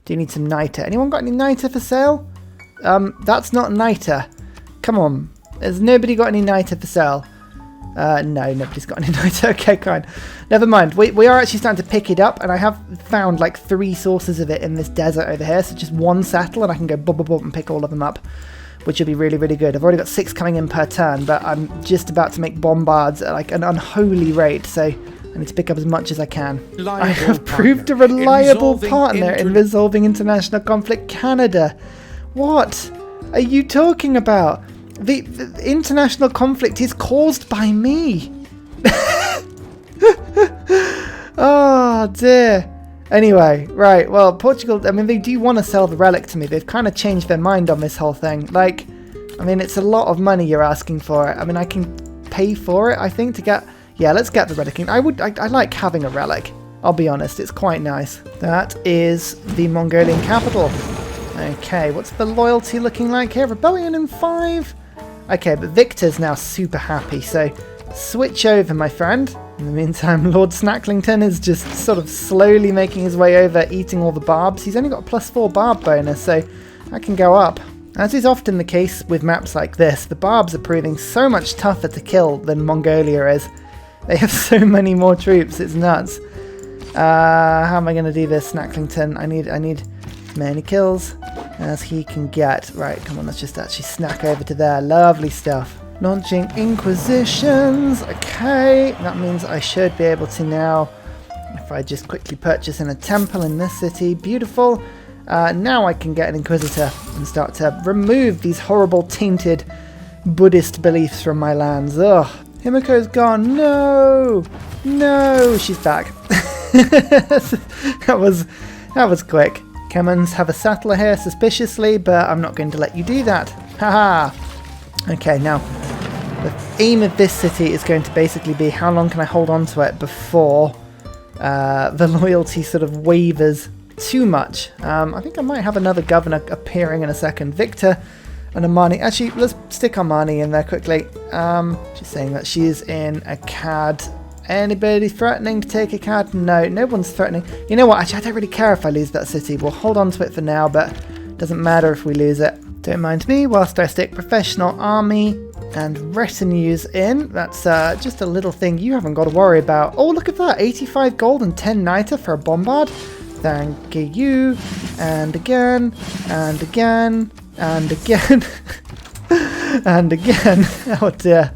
Do need some niter. Anyone got any niter for sale? That's not niter. Come on. Has nobody got any niter for sale? No, nobody's got any niter. Okay, fine. Never mind. We are actually starting to pick it up, and I have found like 3 sources of it in this desert over here. So just one settle, and I can go bob, bob, bob and pick all of them up, which would be really, really good. I've already got 6 coming in per turn, but I'm just about to make bombards at like an unholy rate. So I need to pick up as much as I can. I have proved a reliable partner in resolving international conflict. Canada. What are you talking about? The international conflict is caused by me. Oh dear. Anyway, right, well, Portugal, I mean, they do want to sell the relic to me. They've kind of changed their mind on this whole thing. Like, I mean, it's a lot of money you're asking for it. I mean, I can pay for it, I think, to get... Yeah, let's get the relic. I like having a relic. I'll be honest, it's quite nice. That is the Mongolian capital. Okay, what's the loyalty looking like here? Rebellion in 5? Okay, but Victor's now super happy, so switch over, my friend. In the meantime, Lord Snacklington is just sort of slowly making his way over, eating all the barbs. He's only got a +4 barb bonus, so that can go up. As is often the case with maps like this, the barbs are proving so much tougher to kill than Mongolia is. They have so many more troops, it's nuts. How am I going to do this, Snacklington? I need as many kills as he can get. Right, come on, let's just actually snack over to there. Lovely stuff. Launching Inquisitions. Okay, that means I should be able to now, if I just quickly purchase in a temple in this city. Beautiful. Now I can get an Inquisitor and start to remove these horrible tainted Buddhist beliefs from my lands. Ugh. Himiko's gone. No! No! She's back. That was quick. Kemmons have a settler here suspiciously, but I'm not going to let you do that. Haha! Okay, now, the aim of this city is going to basically be how long can I hold on to it before the loyalty sort of wavers too much. I think I might have another governor appearing in a second. Victor and Armani. Actually, let's stick Armani in there quickly. She's saying that she's in a CAD. Anybody threatening to take a CAD? No, no one's threatening. You know what? Actually, I don't really care if I lose that city. We'll hold on to it for now, but it doesn't matter if we lose it. Don't mind me whilst I stick professional army and retinues in. That's just a little thing you haven't got to worry about. Oh, look at that. 85 gold and 10 niter for a bombard. Thank you. And again. And again. And again. And again. Oh dear.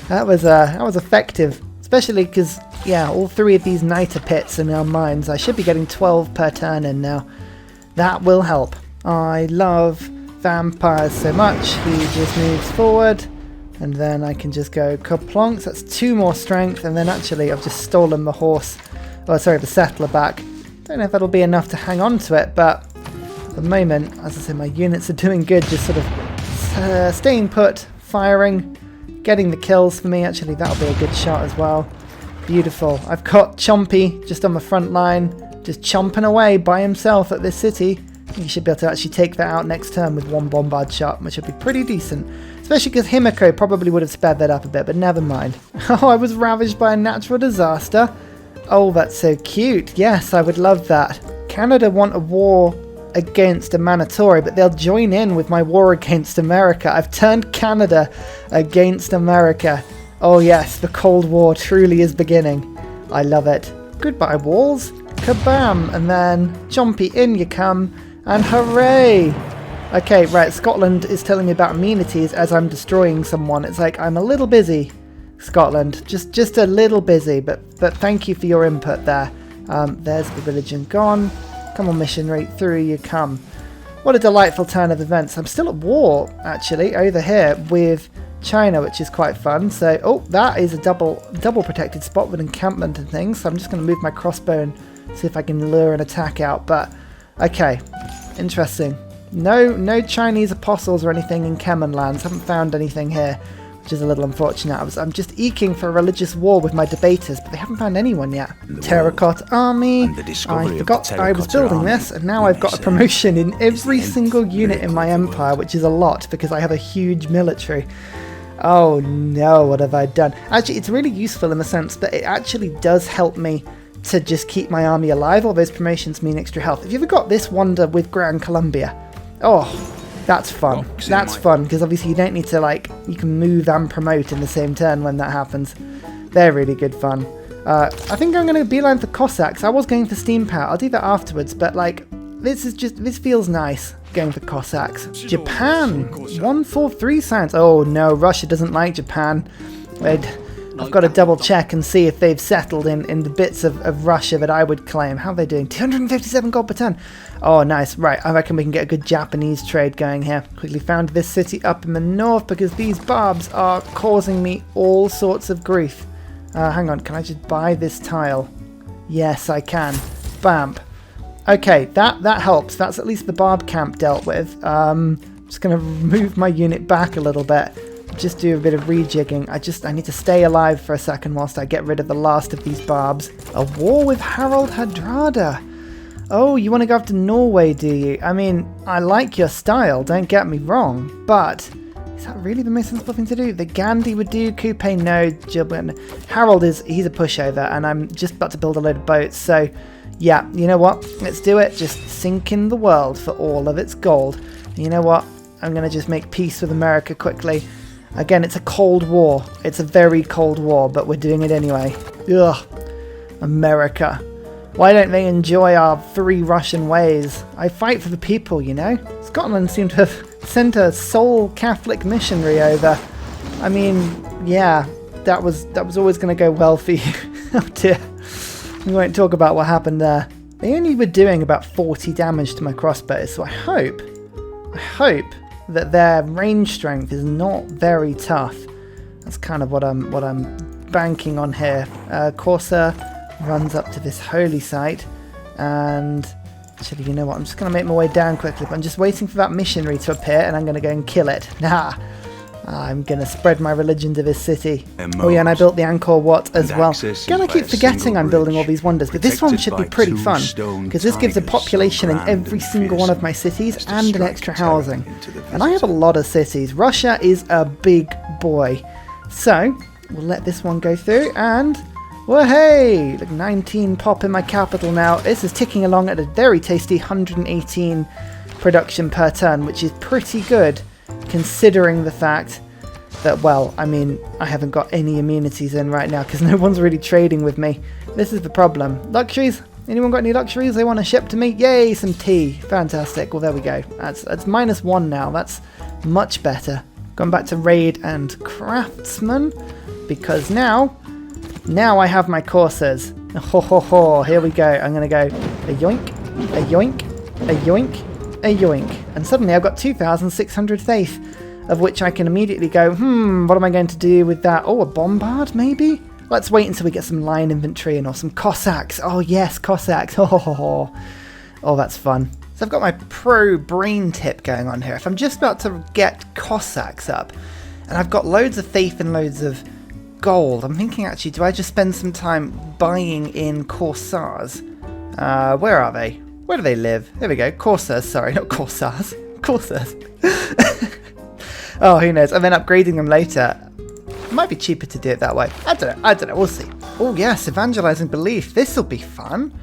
That was effective. Especially because, yeah, all 3 of these niter pits are now mines. I should be getting 12 per turn in now. That will help. I love vampires so much. He just moves forward. And then I can just go kaplonks. That's 2 more strength. And then actually I've just stolen the horse. Oh, sorry, the settler back. Don't know if that'll be enough to hang on to it. But at the moment, as I say, my units are doing good. Just sort of staying put, firing. Getting the kills for me. Actually, that'll be a good shot as well. Beautiful. I've got Chompy just on the front line, just chomping away by himself at this city. He should be able to actually take that out next turn with 1 bombard shot, which would be pretty decent. Especially because Himiko probably would have sped that up a bit, but never mind. Oh, I was ravaged by a natural disaster. Oh, that's so cute. Yes, I would love that. Canada want a war against a Manitouri, but they'll join in with my war against America. I've turned Canada against America. Oh yes, the Cold War truly is beginning. I love it. Goodbye walls. Kabam! And then Chompy, in you come, and hooray! Okay, right, Scotland is telling me about amenities as I'm destroying someone. It's like, I'm a little busy, Scotland. Just a little busy, but thank you for your input there. There's the religion gone. Come on, missionary, through you come. What a delightful turn of events. I'm still at war, actually, over here with China, which is quite fun. So, oh, that is a double protected spot with encampment and things. So I'm just going to move my crossbow and see if I can lure an attack out. But, okay, interesting. No Chinese apostles or anything in Kemen lands. Haven't found anything here, which is a little unfortunate. I'm just eking for a religious war with my debaters, but they haven't found anyone yet. Terracotta army. I forgot I was building this, and now I've got a promotion in every single unit in my empire, which is a lot because I have a huge military. Oh no, what have I done? Actually, it's really useful in the sense that it actually does help me to just keep my army alive. All those promotions mean extra health. Have you ever got this wonder with Gran Colombia? Oh, that's fun. That's fun, because obviously you don't need to, like, you can move and promote in the same turn when that happens. They're really good fun. I think I'm going to beeline for Cossacks. I was going for Steam Power. I'll do that afterwards, but, like, this feels nice, going for Cossacks. Japan! 143 science. Oh, no, Russia doesn't like Japan. I've got to double check and see if they've settled in the bits of Russia that I would claim. How are they doing? 257 gold per turn. Oh, nice. Right, I reckon we can get a good Japanese trade going here. Quickly found this city up in the north because these barbs are causing me all sorts of grief. Hang on, can I just buy this tile? Yes, I can. Bam. Okay, that helps. That's at least the barb camp dealt with. Just going to move my unit back a little bit. Just do a bit of rejigging. I need to stay alive for a second whilst I get rid of the last of these barbs. A war with Harald Hardrada. Oh, you want to go after Norway, do you? I mean, I like your style, don't get me wrong, but is that really the most sensible thing to do? The Gandhi would do, Coupe no, Harald he's a pushover, and I'm just about to build a load of boats, so yeah, you know what? Let's do it. Just sink in the world for all of its gold. You know what? I'm going to just make peace with America quickly. Again, it's a cold war. It's a very cold war, but we're doing it anyway. Ugh. America. Why don't they enjoy our free Russian ways? I fight for the people, you know? Scotland seemed to have sent a sole Catholic missionary over. I mean, yeah, that was always going to go well for you. Oh dear. We won't talk about what happened there. They only were doing about 40 damage to my crossbows, so I hope that their range strength is not very tough. That's kind of what I'm banking on here. Corsair runs up to this holy site, and actually, you know what? I'm just going to make my way down quickly. But I'm just waiting for that missionary to appear, and I'm going to go and kill it. Nah, I'm going to spread my religion to this city. Oh yeah, and I built the Angkor Wat as well. Again, I keep forgetting I'm building all these wonders, but this one should be pretty fun, because this gives a population in every single one of my cities and an extra housing. And I have a lot of cities. Russia is a big boy. So, we'll let this one go through, and well, hey, look, 19 pop in my capital now. This is ticking along at a very tasty 118 production per turn, which is pretty good, considering the fact that, well, I mean, I haven't got any immunities in right now because no one's really trading with me. This is the problem. Luxuries? Anyone got any luxuries they want to ship to me? Yay, some tea. Fantastic. Well, there we go. That's -1 now. That's much better. Going back to raid and craftsman, because now I have my coursers. Ho ho ho, here we go. I'm going to go a yoink, a yoink, a yoink, a yoink. And suddenly I've got 2,600 faith, of which I can immediately go, what am I going to do with that? Oh, a bombard maybe? Let's wait until we get some line infantry or some Cossacks. Oh yes, Cossacks. Oh, that's fun. So I've got my pro brain tip going on here. If I'm just about to get Cossacks up, and I've got loads of faith and loads of gold, I'm thinking actually, do I just spend some time buying in Corsairs? Where are they? Where do they live? There we go. Corsairs, sorry, not Corsairs. Corsairs. Oh, who knows? And then upgrading them later. It might be cheaper to do it that way. I don't know. We'll see. Oh, yes. Evangelizing belief. This will be fun.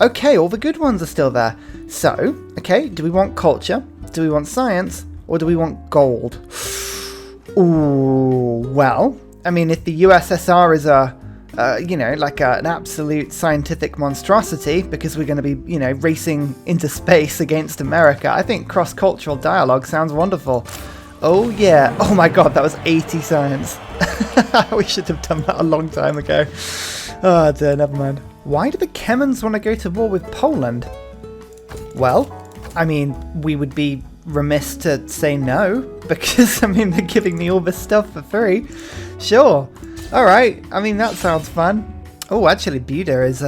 Okay, all the good ones are still there. So, okay, do we want culture? Do we want science? Or do we want gold? Ooh, well, I mean, if the USSR is an absolute scientific monstrosity, because we're going to be, racing into space against America, I think cross-cultural dialogue sounds wonderful. Oh, yeah. Oh, my God, that was 80 science. We should have done that a long time ago. Oh, dear, never mind. Why do the Kemens want to go to war with Poland? Well, I mean, we would be remiss to say no, because, I mean, they're giving me all this stuff for free. Sure. All right. I mean, that sounds fun. Oh, actually, Buda is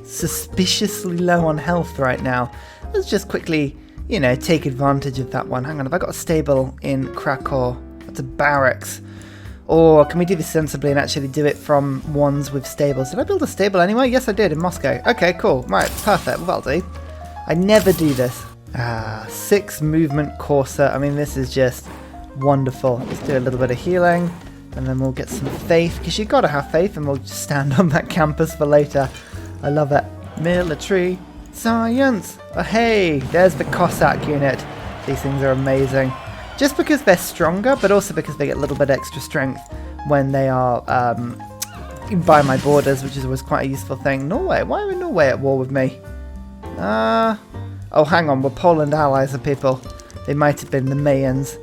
suspiciously low on health right now. Let's just quickly, take advantage of that one. Hang on, have I got a stable in Krakow? That's a barracks. Or can we do this sensibly and actually do it from ones with stables? Did I build a stable anyway? Yes, I did, in Moscow. Okay, cool. Right, perfect. Well, that'll do. I never do this. 6 movement Corsair. I mean, this is just wonderful. Let's do a little bit of healing, and then we'll get some faith, because you've got to have faith, and we'll just stand on that campus for later. I love it. Military science. Oh, hey, there's the Cossack unit. These things are amazing. Just because they're stronger, but also because they get a little bit extra strength when they are by my borders, which is always quite a useful thing. Norway? Why are Norway at war with me? Oh, hang on. We're Poland allies of people. They might have been the Mayans.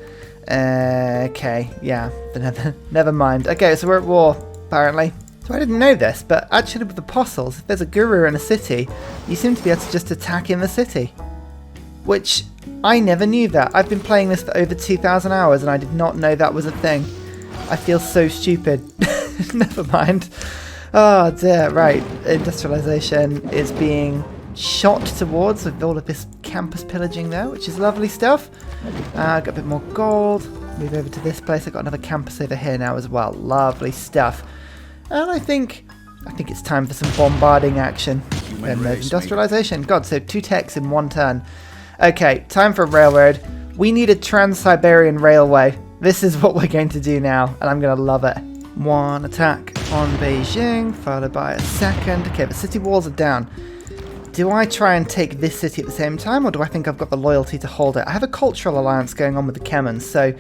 Okay, yeah. But never mind. Okay, so we're at war, apparently. So I didn't know this, but actually with apostles, if there's a guru in a city, you seem to be able to just attack in the city. Which, I never knew that. I've been playing this for over 2,000 hours and I did not know that was a thing. I feel so stupid. Never mind. Oh dear, right. Industrialization is being shot towards with all of this campus pillaging there, which is lovely stuff. Got a bit more gold. Move over to this place. I've got another campus over here now as well. Lovely stuff. And I think it's time for some bombarding action. And there's industrialization. God, so 2 techs in 1 turn. Okay, time for a railroad. We need a Trans-Siberian railway. This is what we're going to do now, and I'm going to love it. 1 attack on Beijing, followed by a second. Okay, the city walls are down. Do I try and take this city at the same time, or do I think I've got the loyalty to hold it? I have a cultural alliance going on with the Kemans, so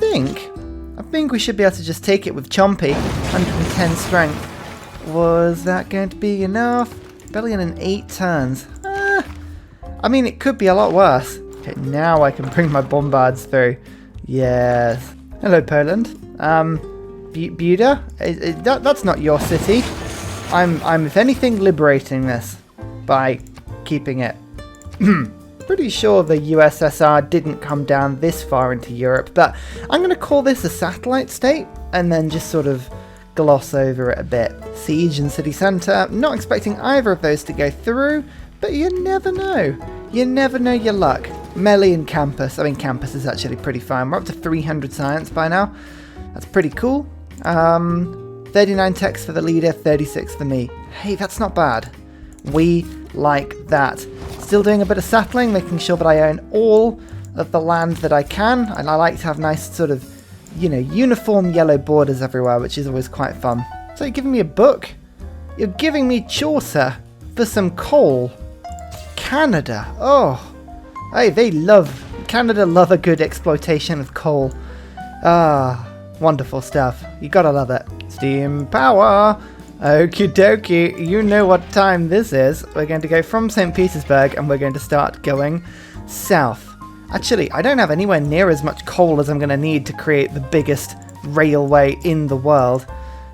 I think we should be able to just take it with Chompy. 110 strength. Was that going to be enough? Rebellion in 8 turns. I mean, it could be a lot worse. Okay, now I can bring my bombards through. Yes. Hello, Poland. Buda? That's not your city. I'm, if anything, liberating this by keeping it. Pretty sure the USSR didn't come down this far into Europe, but I'm going to call this a satellite state and then just sort of gloss over it a bit. Siege and city centre. Not expecting either of those to go through, but you never know. You never know your luck. Melee and campus. I mean, campus is actually pretty fine. We're up to 300 science by now. That's pretty cool. 39 techs for the leader, 36 for me. Hey, that's not bad. We like that. Still doing a bit of settling, making sure that I own all of the land that I can. And I like to have nice sort of, you know, uniform yellow borders everywhere, which is always quite fun. So you're giving me a book? You're giving me Chaucer for some coal. Canada. Oh. Hey, Canada love a good exploitation of coal. Ah, wonderful stuff. You gotta love it. Steam power. Okie dokie, you know what time this is. We're going to go from St Petersberg and we're going to start going south. Actually, I don't have anywhere near as much coal as I'm going to need to create the biggest railway in the world.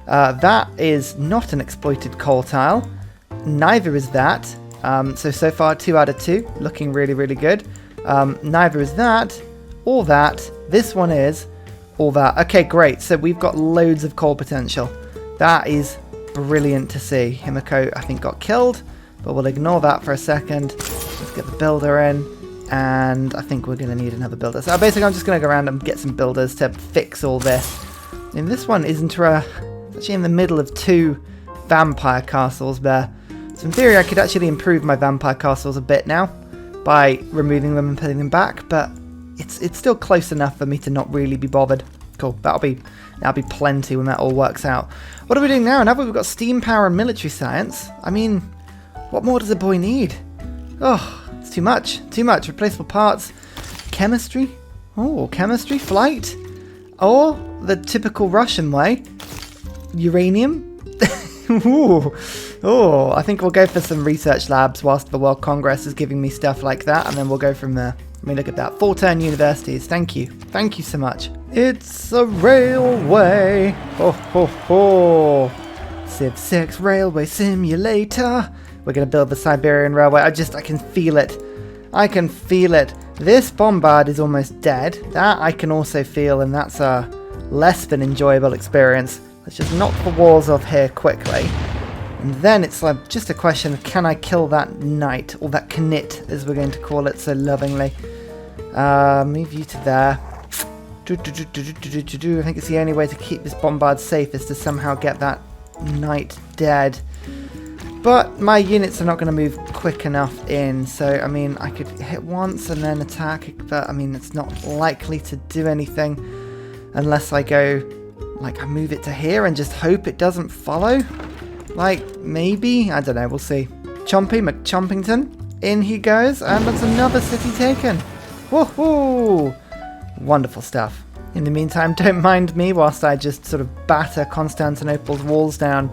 That is not an exploited coal tile. Neither is that. So far 2 out of 2, looking really, really good. Neither is that, or that. This one is, or that. Okay, great. So we've got loads of coal potential. That is brilliant to see. Himiko, I think, got killed, but we'll ignore that for a second. Let's get the builder in, and I think we're going to need another builder. So basically, I'm just going to go around and get some builders to fix all this. And this one isn't it's actually in the middle of 2 vampire castles there. So in theory, I could actually improve my vampire castles a bit now by removing them and putting them back, but it's still close enough for me to not really be bothered. Cool, that'll be plenty when that all works out. What are we doing now? Now that we've got steam power and military science, I mean, what more does a boy need? Oh, it's too much. Too much. Replaceable parts. Chemistry? Oh, chemistry? Flight? Or the typical Russian way. Uranium? Ooh. Oh, I think we'll go for some research labs whilst the World Congress is giving me stuff like that, and then we'll go from there. I mean, look at that. 4-turn universities. Thank you. Thank you so much. It's a railway. Ho, ho, ho. Civ 6 Railway Simulator. We're going to build the Siberian Railway. I can feel it. I can feel it. This bombard is almost dead. That I can also feel, and that's a less than enjoyable experience. Let's just knock the walls off here quickly. And then it's like just a question of, can I kill that knight, or that knit, as we're going to call it so lovingly. Move you to there. I think it's the only way to keep this bombard safe is to somehow get that knight dead. But my units are not going to move quick enough in, so I mean, I could hit once and then attack, but I mean, it's not likely to do anything unless I go, like, I move it to here and just hope it doesn't follow. Like, maybe? I don't know, we'll see. Chompy McChompington. In he goes, and that's another city taken. Woohoo! Wonderful stuff. In the meantime, don't mind me whilst I just sort of batter Constantinople's walls down.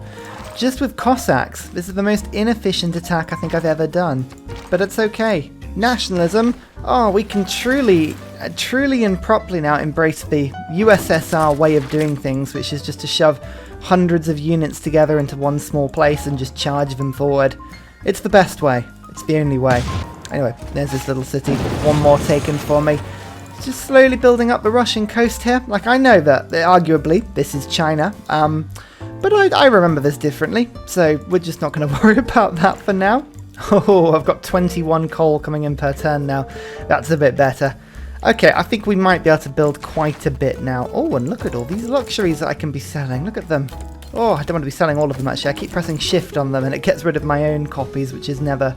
Just with Cossacks. This is the most inefficient attack I think I've ever done. But it's okay. Nationalism. Oh, we can truly and properly now embrace the USSR way of doing things, which is just to shove hundreds of units together into one small place and just charge them forward. It's the best way. It's the only way. Anyway, there's this little city. One more taken for me. Just slowly building up the Russian coast here. Like, I know that arguably this is China, but I remember this differently, so we're just not going to worry about that for now. Oh, I've got 21 coal coming in per turn now. That's a bit better. Okay, I think we might be able to build quite a bit now. Oh, and look at all these luxuries that I can be selling. Look at them. Oh, I don't want to be selling all of them, actually. I keep pressing shift on them, and it gets rid of my own copies, which is never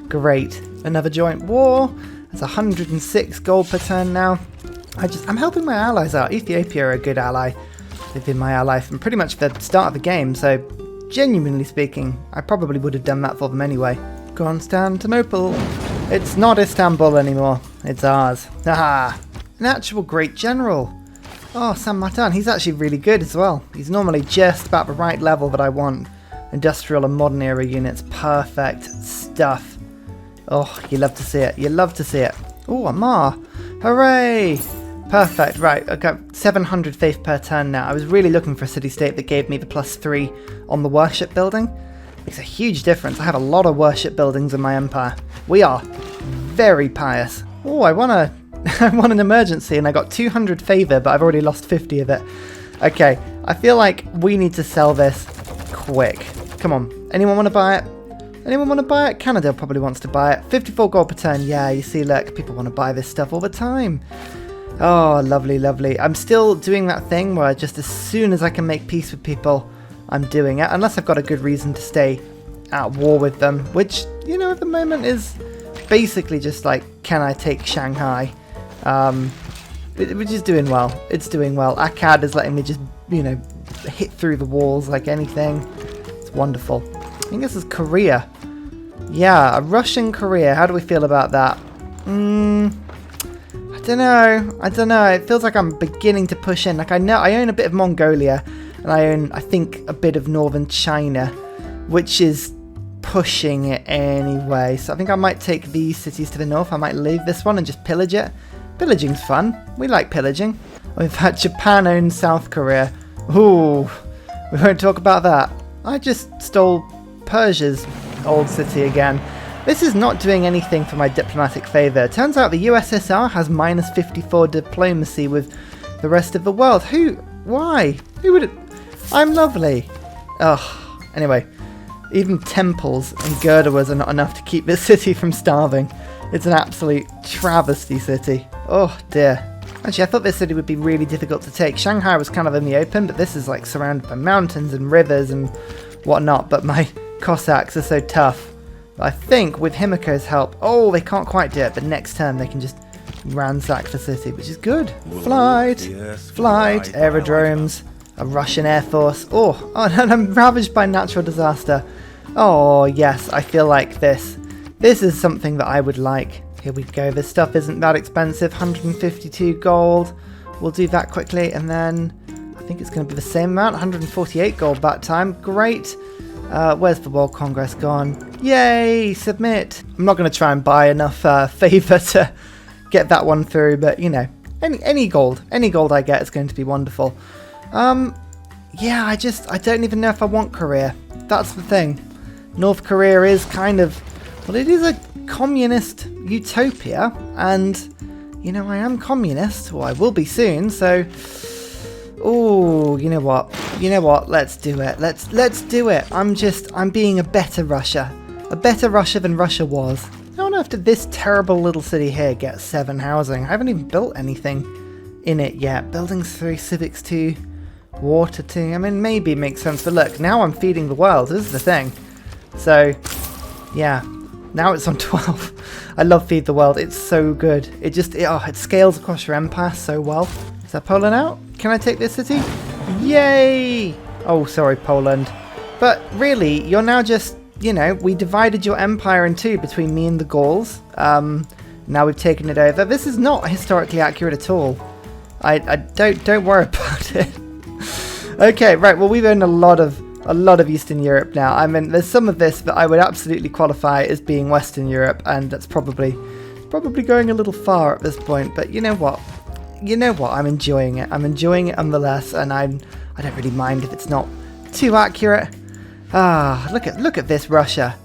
great. Another joint war. That's 106 gold per turn now. I'm helping my allies out. Ethiopia are a good ally. They've been my ally from pretty much the start of the game, so genuinely speaking, I probably would have done that for them anyway. Constantinople. It's not Istanbul anymore. It's ours. Haha. An actual great general. Oh, San Martin. He's actually really good as well. He's normally just about the right level that I want. Industrial and modern era units. Perfect stuff. Oh, you love to see it. You love to see it. Oh, Amar. Hooray! Perfect. Right, I've got 700 faith per turn now. I was really looking for a city-state that gave me the +3 on the worship building. Makes a huge difference. I have a lot of worship buildings in my empire. We are very pious. Oh, I want an emergency, and I got 200 favour, but I've already lost 50 of it. Okay, I feel like we need to sell this quick. Come on. Anyone want to buy it? Anyone want to buy it? Canada probably wants to buy it. 54 gold per turn. Yeah, you see, look, people want to buy this stuff all the time. Oh, lovely, lovely. I'm still doing that thing where just as soon as I can make peace with people, I'm doing it. Unless I've got a good reason to stay at war with them, which, you know, at the moment is basically just like, can I take Shanghai? Which is doing well. It's doing well. Akkad is letting me just, you know, hit through the walls like anything. It's wonderful. I think this is Korea. Yeah, a Russian Korea. How do we feel about that? I don't know. It feels like I'm beginning to push in. Like, I know I own a bit of Mongolia, and I own, I think, a bit of northern China, which is pushing it anyway. So I think I might take these cities to the north. I might leave this one and just pillage it. Pillaging's fun. We like pillaging. Oh, in fact, Japan owns South Korea. Ooh, we won't talk about that. I just stole Persia's old city again. This is not doing anything for my diplomatic favour. Turns out the USSR has -54 diplomacy with the rest of the world. Who? Why? Who would it? I'm lovely. Ugh. Anyway, even temples and girders are not enough to keep this city from starving. It's an absolute travesty city. Oh dear. Actually, I thought this city would be really difficult to take. Shanghai was kind of in the open, but this is like surrounded by mountains and rivers and whatnot. But my Cossacks are so tough. I think with Himiko's help, oh, they can't quite do it, but next turn they can just ransack the city, which is good. Flight, aerodromes, a Russian air force. Oh, and I'm ravaged by natural disaster. Oh, yes, I feel like this is something that I would like. Here we go. This stuff isn't that expensive. 152 gold. We'll do that quickly, and then I think it's going to be the same amount. 148 gold that time. Great. Where's the World Congress gone? Yay! Submit! I'm not going to try and buy enough favour to get that one through, but, you know, any gold I get is going to be wonderful. Yeah, I don't even know if I want Korea. That's the thing. North Korea is kind of, well, it is a communist utopia, and, you know, I am communist, or I will be soon, so... Oh, you know what? Let's do it. Let's do it. I'm being a better Russia. A better Russia than Russia was. I don't know if this terrible little city here gets 7 housing. I haven't even built anything in it yet. Buildings 3, civics 2, water 2. I mean, maybe it makes sense, but look, now I'm feeding the world. This is the thing. So, yeah. Now it's on 12. I love Feed the World. It's so good. It scales across your empire so well. Is that Poland out? Can I take this city? Yay! Oh, sorry, Poland. But really, you're now just, you know, we divided your empire in two between me and the Gauls. Now we've taken it over. This is not historically accurate at all. I don't worry about it. Okay, right. Well, we've owned a lot of Eastern Europe now. I mean, there's some of this that I would absolutely qualify as being Western Europe, and that's probably going a little far at this point. But you know what? I'm enjoying it. I'm enjoying it nonetheless, and I don't really mind if it's not too accurate. Ah, look at this Russia.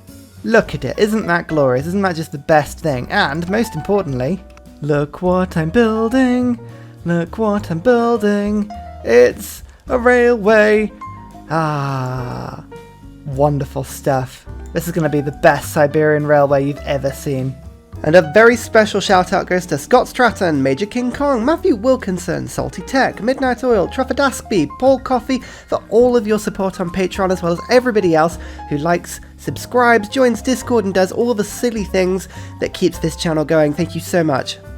Look at it. Isn't that glorious? Isn't that just the best thing? And most importantly, look what I'm building. Look what I'm building. It's a railway. Ah, wonderful stuff. This is going to be the best Siberian railway you've ever seen. And a very special shout out goes to Scott Stratton, Major King Kong, Matthew Wilkinson, Salty Tech, Midnight Oil, Trafford Askby, Paul Coffey, for all of your support on Patreon, as well as everybody else who likes, subscribes, joins Discord and does all the silly things that keeps this channel going. Thank you so much.